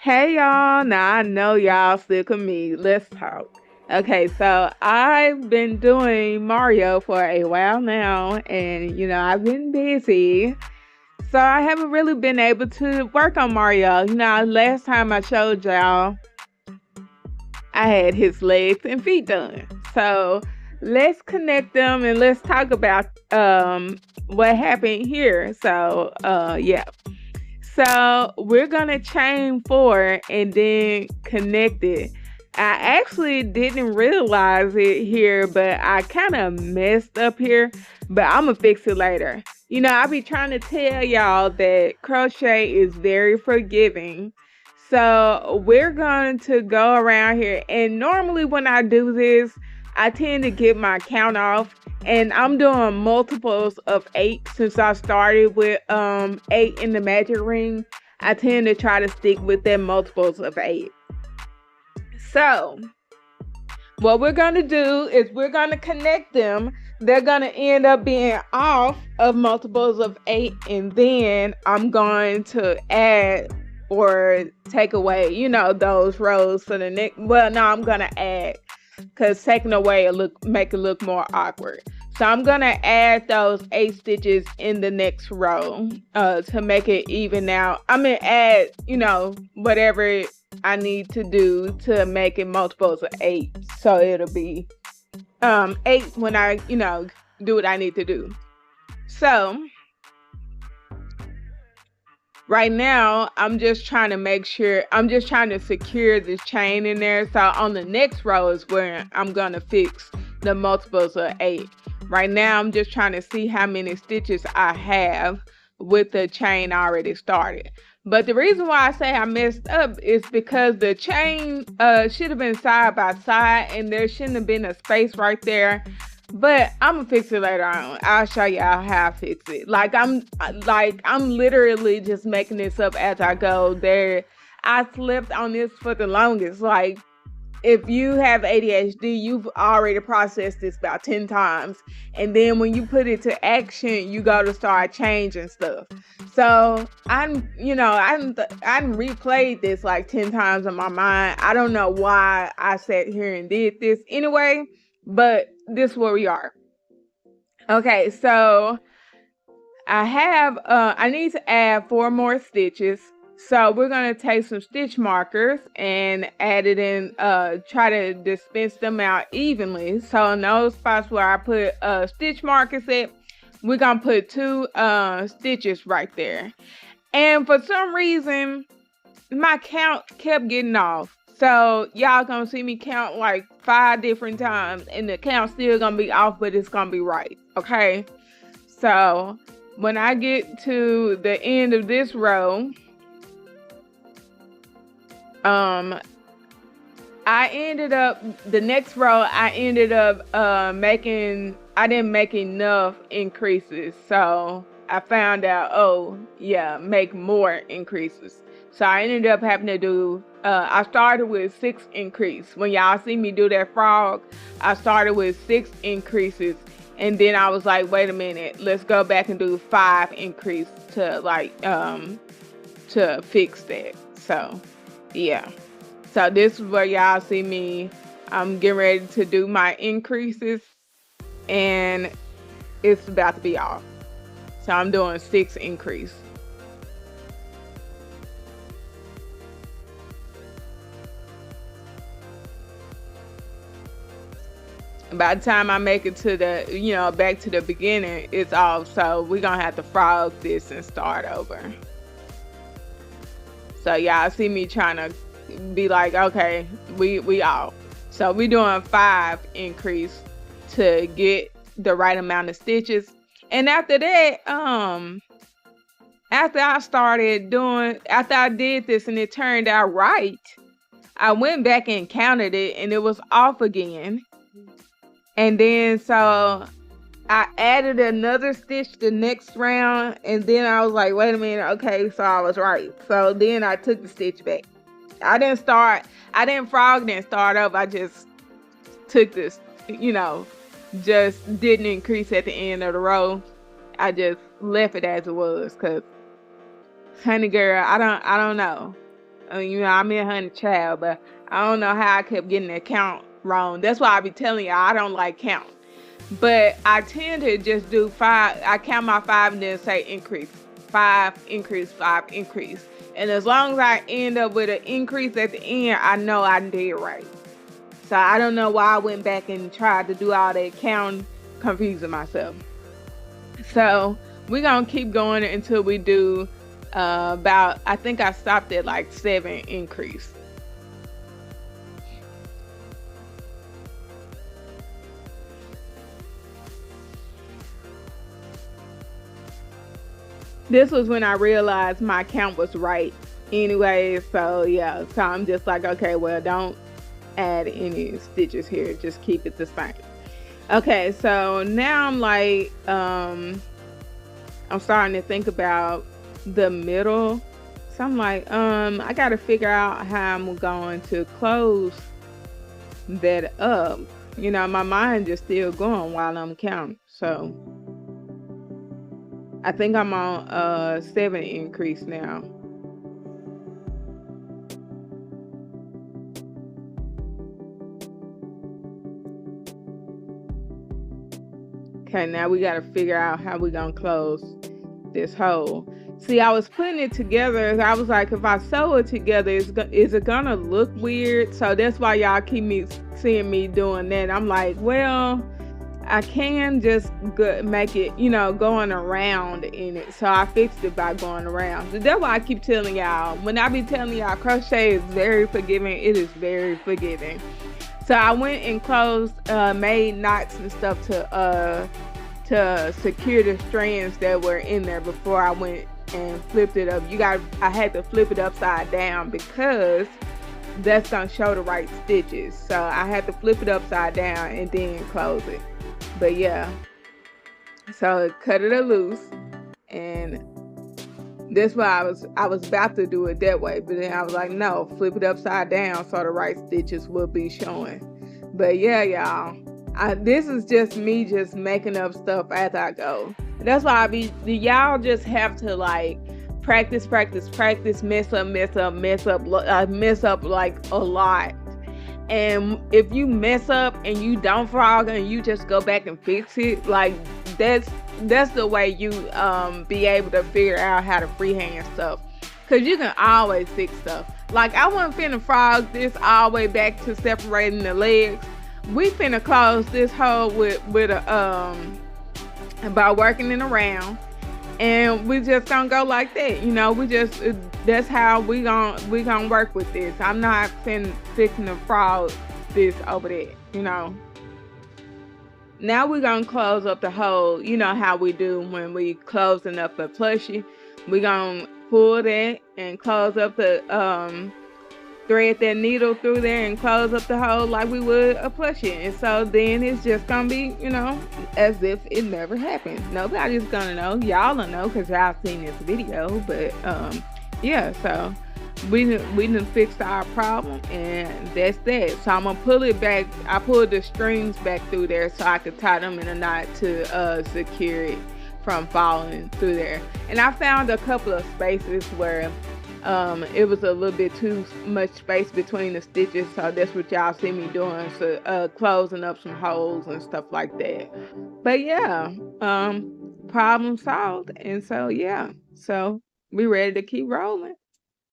Hey y'all, now I know y'all sick of me. Let's talk. Okay, so I've been doing Mario for a while now, and I've been busy. So I haven't really been able to work on Mario. Last time I showed y'all, I had his legs and feet done. So let's connect them and let's talk about what happened here. So so we're gonna chain four and then connect it. I actually didn't realize it here, but I kind of messed up here, but I'm gonna fix it later. I be trying to tell y'all that crochet is very forgiving. So we're going to go around here, and normally when I do this, I tend to get my count off, and I'm doing multiples of 8 since I started with 8 in the magic ring. I tend to try to stick with them multiples of 8. So what we're going to do is we're going to connect them. They're going to end up being off of multiples of 8, and then I'm going to add or take away, those rows to the next. Well, no, I'm going to add, because taking away make it look more awkward. So I'm gonna add those 8 stitches in the next row to make it even out. I'm gonna add, whatever I need to do to make it multiples of 8. So it'll be 8 when I, do what I need to do. So right now, I'm just trying to secure this chain in there. So on the next row is where I'm gonna fix the multiples of 8. Right now, I'm just trying to see how many stitches I have with the chain already started. But the reason why I say I messed up is because the chain should have been side by side, and there shouldn't have been a space right there. But I'm gonna fix it later on. I'll show y'all how I fix it. I'm literally just making this up as I go. I slept on this for the longest. Like, if you have ADHD, you've already processed this about 10 times. And then when you put it to action, you go to start changing stuff. So I replayed this like 10 times in my mind. I don't know why I sat here and did this anyway, but this is where we are. Okay, so I need to add 4 more stitches. So we're going to take some stitch markers and add it in, try to dispense them out evenly. So in those spots where I put stitch markers at, we're going to put 2 stitches right there. And for some reason, my count kept getting off. So y'all going to see me count like 5 different times, and the count's still going to be off, but it's going to be right. Okay. So when I get to the end of this row, the next row, I didn't make enough increases. So I found out, make more increases. So I ended up having to do, I started with 6 increase. When y'all see me do that frog, I started with 6 increases. And then I was like, wait a minute, let's go back and do 5 increase to fix that. So yeah. So this is where y'all see me. I'm getting ready to do my increases, and it's about to be off. So I'm doing 6 increase. By the time I make it to the, back to the beginning, it's off. So we're going to have to frog this and start over. So y'all see me trying to be like, okay, we off. So we doing 5 increase to get the right amount of stitches. And after that, after I did this and it turned out right, I went back and counted it, and it was off again. And then so I added another stitch the next round, and then I was like, wait a minute, okay, so I was right. So then I took the stitch back. I didn't start over. I just took this, just didn't increase at the end of the row. I just left it as it was, because honey girl, I don't know. You know, I'm in Honey Child, but I don't know how I kept getting the count wrong. That's why I be telling y'all I don't like count. But I tend to just do 5. I count my 5 and then say increase. 5, increase, 5, increase. And as long as I end up with an increase at the end, I know I did right. So I don't know why I went back and tried to do all that counting, confusing myself. So we're going to keep going until we do about, I think I stopped at like 7 increase. This was when I realized my count was right anyway. So yeah, so I'm just like, okay, well, don't add any stitches here. Just keep it the same. Okay, so now I'm like, I'm starting to think about the middle. So I'm like, I got to figure out how I'm going to close that up. You know, my mind is still going while I'm counting. So I think I'm on 7 increase now. Okay, now we got to figure out how we gonna close this hole. See, I was putting it together. I was like, if I sew it together, is it gonna look weird? So that's why y'all keep seeing me doing that. I'm like, well, I can just make it, you know, going around in it. So I fixed it by going around. So that's why I keep telling y'all, when I be telling y'all crochet is very forgiving, it is very forgiving. So I went and closed, made knots and stuff to secure the strands that were in there before I went and flipped it up. I had to flip it upside down because that's gonna show the right stitches. So I had to flip it upside down and then close it. But yeah, so cut it loose, and that's why I was about to do it that way, but then I was like, no, flip it upside down so the right stitches will be showing. But yeah, y'all, this is just me just making up stuff as I go. That's why y'all just have to like practice, mess up like a lot. And if you mess up and you don't frog and you just go back and fix it, like that's the way you be able to figure out how to freehand stuff, because you can always fix stuff. Like I wasn't finna frog this all the way back to separating the legs. We finna close this hole with a by working it around, and we just gonna go like that. You know, that's how we gonna work with this. I'm not fixing to frog this over there, you know. Now we're gonna close up the hole. You know how we do when we closing up a plushie. We're gonna pull that and close up the thread that needle through there and close up the hole like we would a plushie. And so then it's just gonna be, you know, as if it never happened. Nobody's gonna know. Y'all don't know because y'all seen this video. But yeah, so we done fixed our problem, and that's that. So I'm gonna pull it back. I pulled the strings back through there so I could tie them in a knot to secure it from falling through there. And I found a couple of spaces where it was a little bit too much space between the stitches, so that's what y'all see me doing, so closing up some holes and stuff like that. But yeah, problem solved. And so yeah, so we ready to keep rolling.